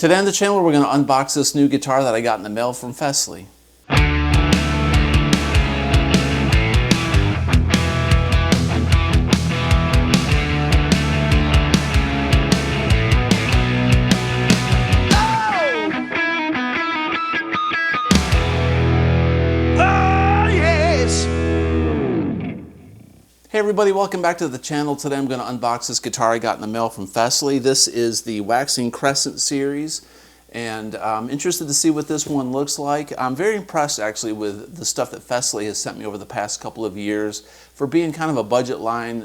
Today on the channel, we're going to unbox this new guitar that I got in the mail from Fesley. Hey everybody, welcome back to the channel. Today I'm going to unbox this guitar I got in the mail from Fesley. This is the Waxing Crescent series, and I'm interested to see what this one looks like. I'm very impressed actually with the stuff that Fesley has sent me over the past couple of years. For being kind of a budget line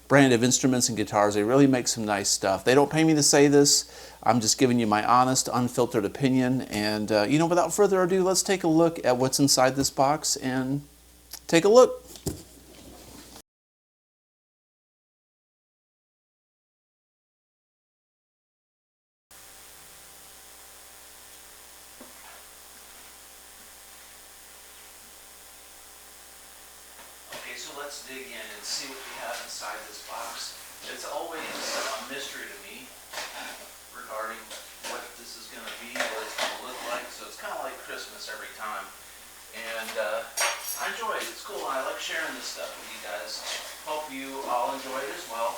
brand of instruments and guitars, they really make some nice stuff. They don't pay me to say this. I'm just giving you my honest, unfiltered opinion. And without further ado, let's take a look at what's inside this box and take a look. Okay, so let's dig in and see what we have inside this box. It's always a mystery to me regarding what this is going to be, what it's going to look like. So it's kind of like Christmas every time. And I enjoy it. It's cool. I like sharing this stuff with you guys. Hope you all enjoy it as well.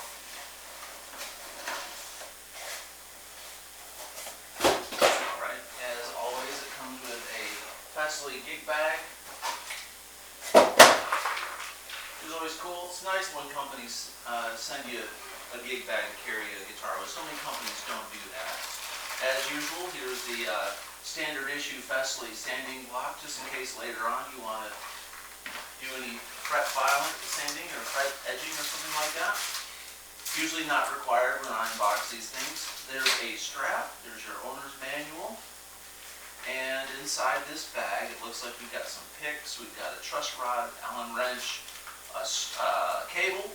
Alright, as always, it comes with a Fesley gig bag. It's always cool. It's nice when companies send you a gig bag to carry a guitar with. So many companies don't do that. As usual, here's the standard issue Fesley sanding block, just in case later on you want to do any fret filing, sanding, or fret edging or something like that. Usually not required when I unbox these things. There's a strap. There's your owner's manual. And inside this bag, it looks like we've got some picks. We've got a truss rod, Allen wrench, a cable.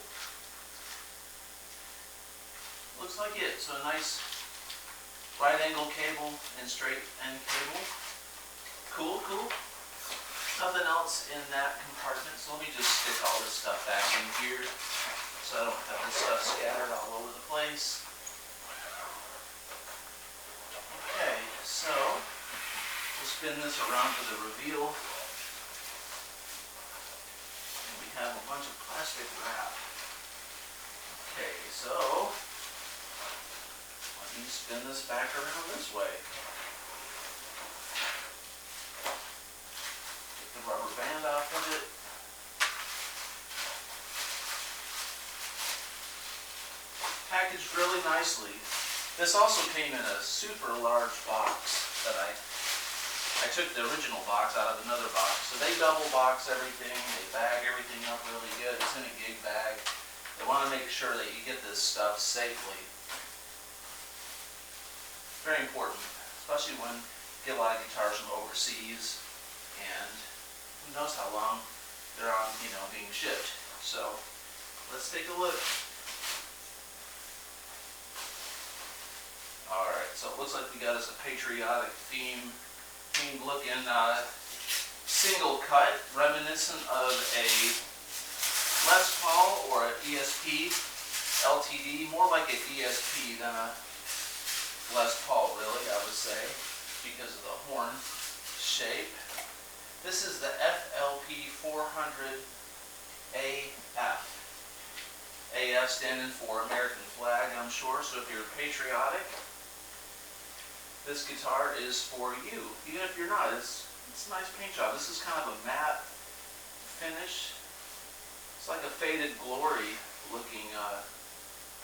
Looks like it. So a nice right angle cable and straight end cable. Cool, cool. Nothing else in that compartment. So let me just stick all this stuff back in here so I don't have this stuff scattered all over the place. Okay, so we'll spin this around for the reveal. Have a bunch of plastic wrap. Okay, so let me spin this back around this way. Get the rubber band off of it. Packaged really nicely. This also came in a super large box that I took the original box out of another box. So they double box everything, they bag everything up really good. It's in a gig bag. They want to make sure that you get this stuff safely. Very important, especially when you get a lot of guitars from overseas and who knows how long they're on, being shipped. So let's take a look. Alright, so it looks like we got us a patriotic theme looking single cut, reminiscent of a Les Paul or an ESP LTD, more like an ESP than a Les Paul really, I would say, because of the horn shape. This is the FLP400 AF. AF standing for American Flag, I'm sure, so if you're patriotic, this guitar is for you. Even if you're not, it's a nice paint job. This is kind of a matte finish. It's like a faded glory looking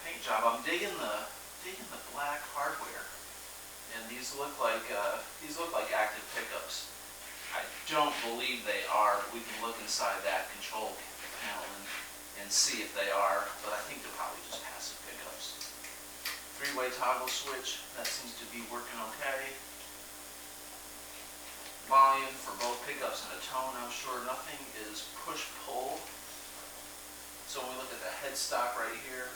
paint job. I'm digging the black hardware, and these look like active pickups. I don't believe they are, but we can look inside that control panel and see if they are. But I think they're probably just passive pickups. Three-way toggle switch, that seems to be working okay. Volume for both pickups and a tone, I'm sure. Nothing is push-pull. So when we look at the headstock right here,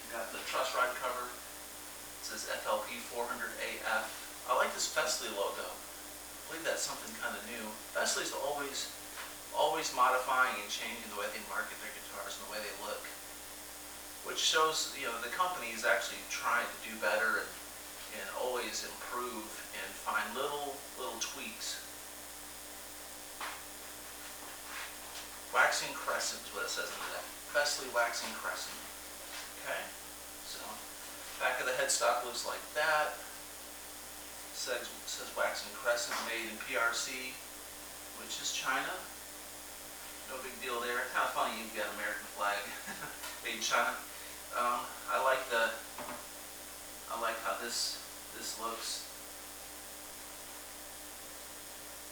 we've got the truss rod cover. It says FLP400 AF. I like this Fesley logo. I believe that's something kind of new. Fesley's always modifying and changing the way they market their guitars and the way they look, which shows the company is actually trying to do better and always improve and find little tweaks. Waxing crescent is what it says under that. Fesley waxing crescent. Okay, so back of the headstock looks like that. Says waxing crescent, made in PRC, which is China. No big deal there. Kind of funny you've got American flag made in China. I like how this looks.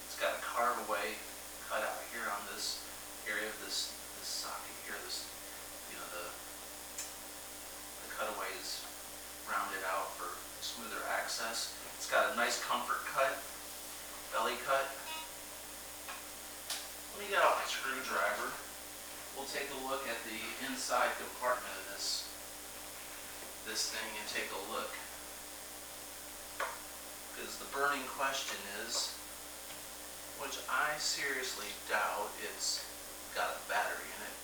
It's got a carve away cut out here on this area of this socket here. This, you know, the cutaway is rounded out for smoother access. It's got a nice comfort cut, belly cut. Let me get out my screwdriver. We'll take a look at the inside compartment of this thing and take a look. Because the burning question is, which I seriously doubt it's got a battery in it.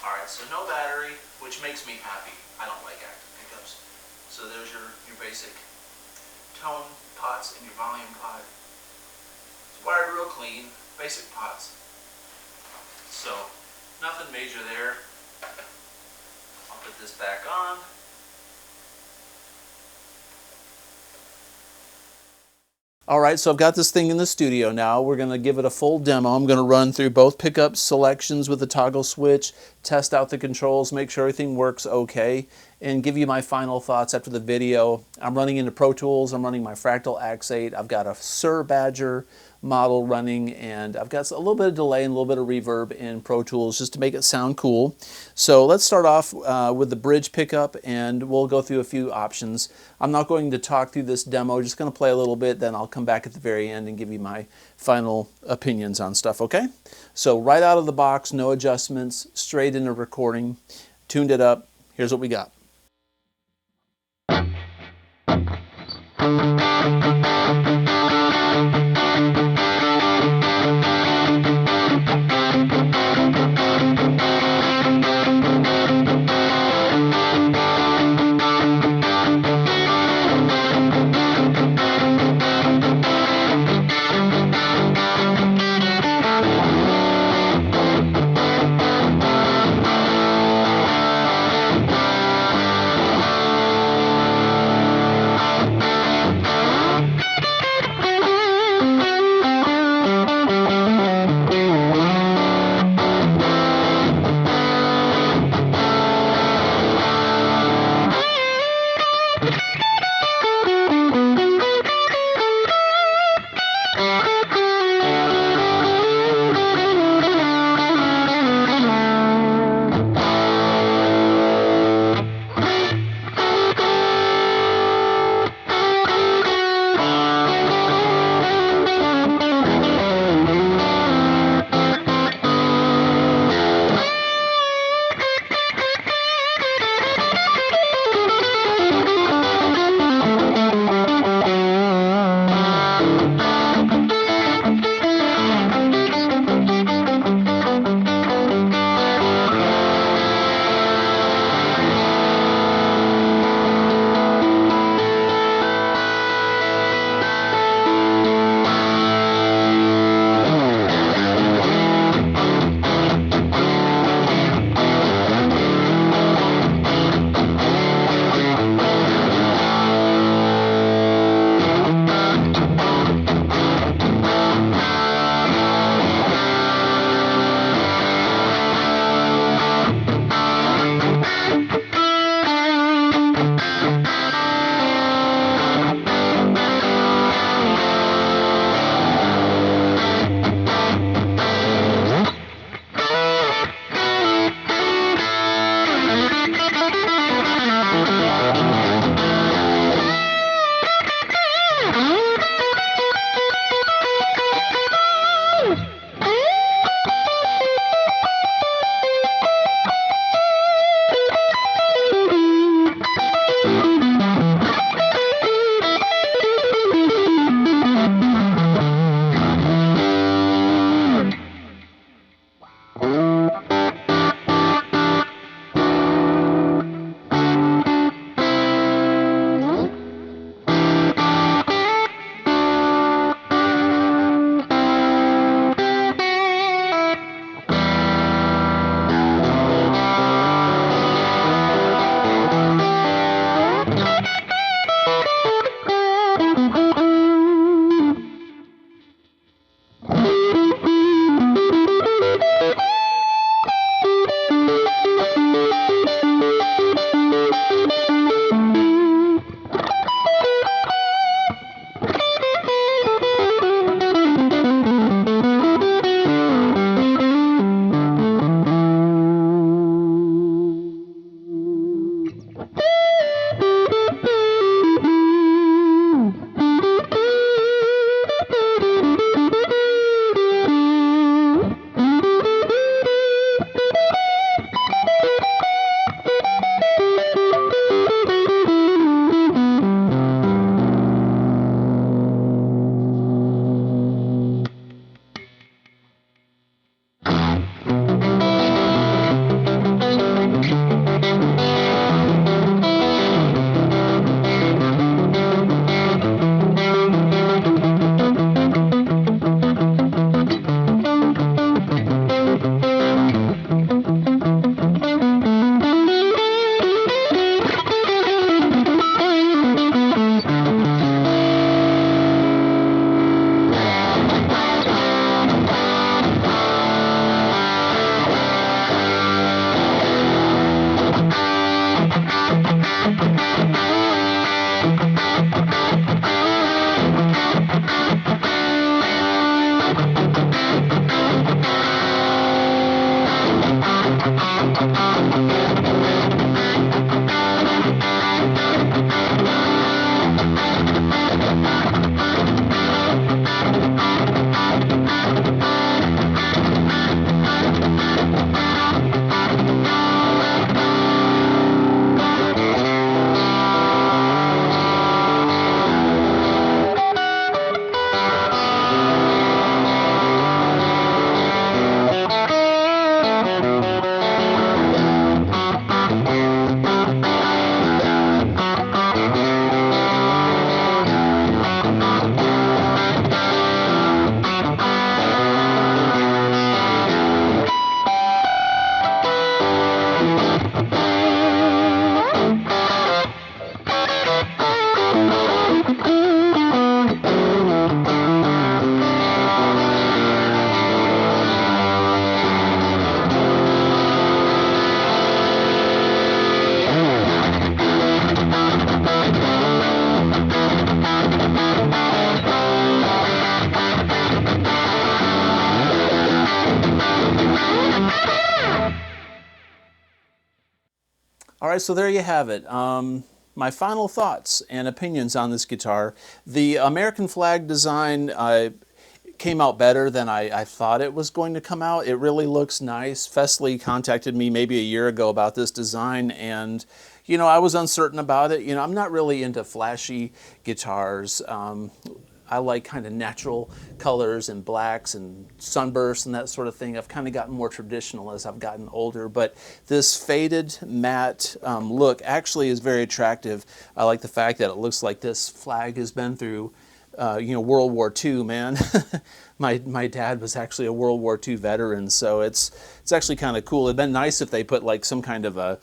Alright, so no battery, which makes me happy. I don't like active pickups. So there's your basic tone pots and your volume pot. It's wired real clean, basic pots. So nothing major there. I'll put this back on. Alright, so I've got this thing in the studio now. We're going to give it a full demo. I'm going to run through both pickup selections with the toggle switch, test out the controls, make sure everything works okay, and give you my final thoughts after the video. I'm running into Pro Tools. I'm running my Fractal X8. I've got a Sir Badger model running, and I've got a little bit of delay and a little bit of reverb in Pro Tools just to make it sound cool. So let's start off with the bridge pickup, and we'll go through a few options. I'm not going to talk through this demo, just going to play a little bit, then I'll come back at the very end and give you my final opinions on stuff, okay? So right out of the box, no adjustments, straight into recording, tuned it up. Here's what we got. right, so there you have it. My final thoughts and opinions on this guitar. The American flag design came out better than I thought it was going to come out. It really looks nice. Fesley contacted me maybe a year ago about this design, and you know, I was uncertain about it. You know, I'm not really into flashy guitars. I like kind of natural colors and blacks and sunbursts and that sort of thing. I've kind of gotten more traditional as I've gotten older, but this faded matte look actually is very attractive. I like the fact that it looks like this flag has been through you know, World War II, man. My dad was actually a World War II veteran, so it's actually kind of cool. It'd been nice if they put like some kind of a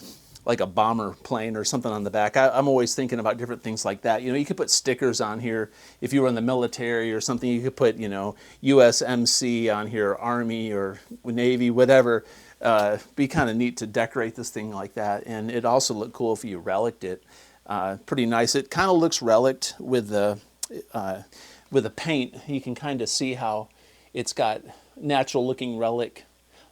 bomber plane or something on the back. I'm always thinking about different things like that. You know, you could put stickers on here if you were in the military or something. You could put, you know, USMC on here, Army or Navy, whatever. Be kind of neat to decorate this thing like that. And it also looked cool if you reliced it. Pretty nice. It kind of looks reliced with the paint. You can kind of see how it's got natural looking relic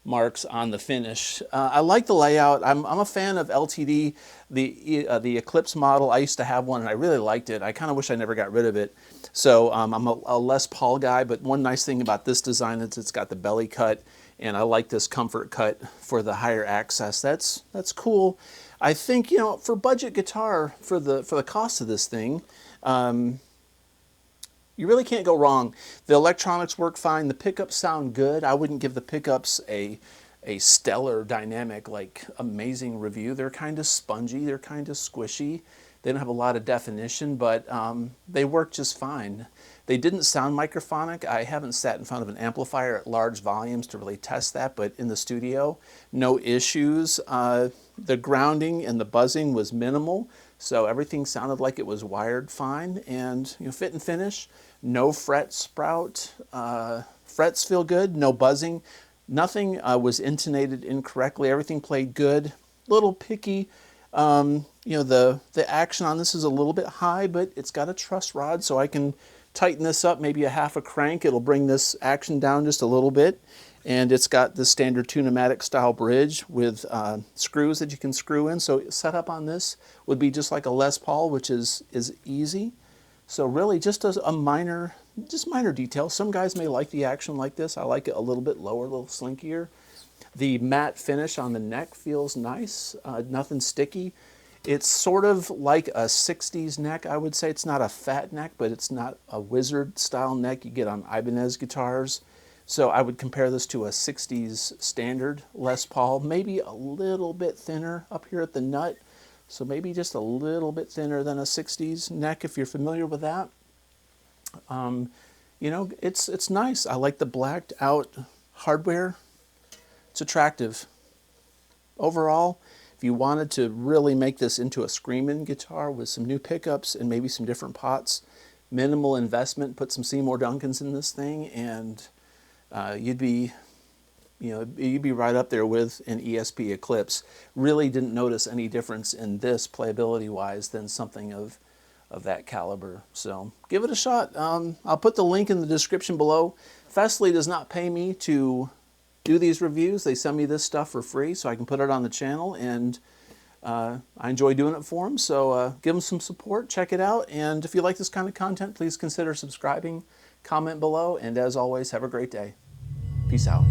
marks on the finish. I like the layout. I'm a fan of LTD, the Eclipse model. I used to have one and I really liked it. I kind of wish I never got rid of it. So I'm a Les Paul guy, but one nice thing about this design is it's got the belly cut, and I like this comfort cut for the higher access. That's cool. I think, you know, for budget guitar, for the cost of this thing, you really can't go wrong. The electronics work fine. The pickups sound good. I wouldn't give the pickups a stellar, dynamic, like amazing review. They're kind of spongy. They're kind of squishy. They don't have a lot of definition, but they work just fine. They didn't sound microphonic. I haven't sat in front of an amplifier at large volumes to really test that, but in the studio, no issues. The grounding and the buzzing was minimal, so everything sounded like it was wired fine, and you know, fit and finish. No fret sprout. Frets feel good. No buzzing. Nothing was intonated incorrectly. Everything played good. Little picky. You know, the action on this is a little bit high, but it's got a truss rod, so I can tighten this up maybe a half a crank. It'll bring this action down just a little bit. And it's got the standard Tune-O-Matic style bridge with screws that you can screw in. So setup on this would be just like a Les Paul, which is easy. So really just a minor detail. Some guys may like the action like this. I like it a little bit lower, a little slinkier. The matte finish on the neck feels nice, nothing sticky. It's sort of like a 60s neck, I would say. It's not a fat neck, but it's not a wizard style neck you get on Ibanez guitars. So I would compare this to a 60s standard Les Paul, maybe a little bit thinner up here at the nut. So maybe just a little bit thinner than a 60s neck if you're familiar with that. You know, it's nice. I like the blacked out hardware. It's attractive. Overall, if you wanted to really make this into a screaming guitar with some new pickups and maybe some different pots, minimal investment, put some Seymour Duncans in this thing, and you'd be right up there with an ESP Eclipse. Really didn't notice any difference in this playability wise than something of that caliber. So give it a shot. I'll put the link in the description below. Fesley does not pay me to do these reviews. They send me this stuff for free so I can put it on the channel, and I enjoy doing it for them. So give them some support, check it out, and if you like this kind of content, please consider subscribing, comment below, and as always, have a great day. Peace out.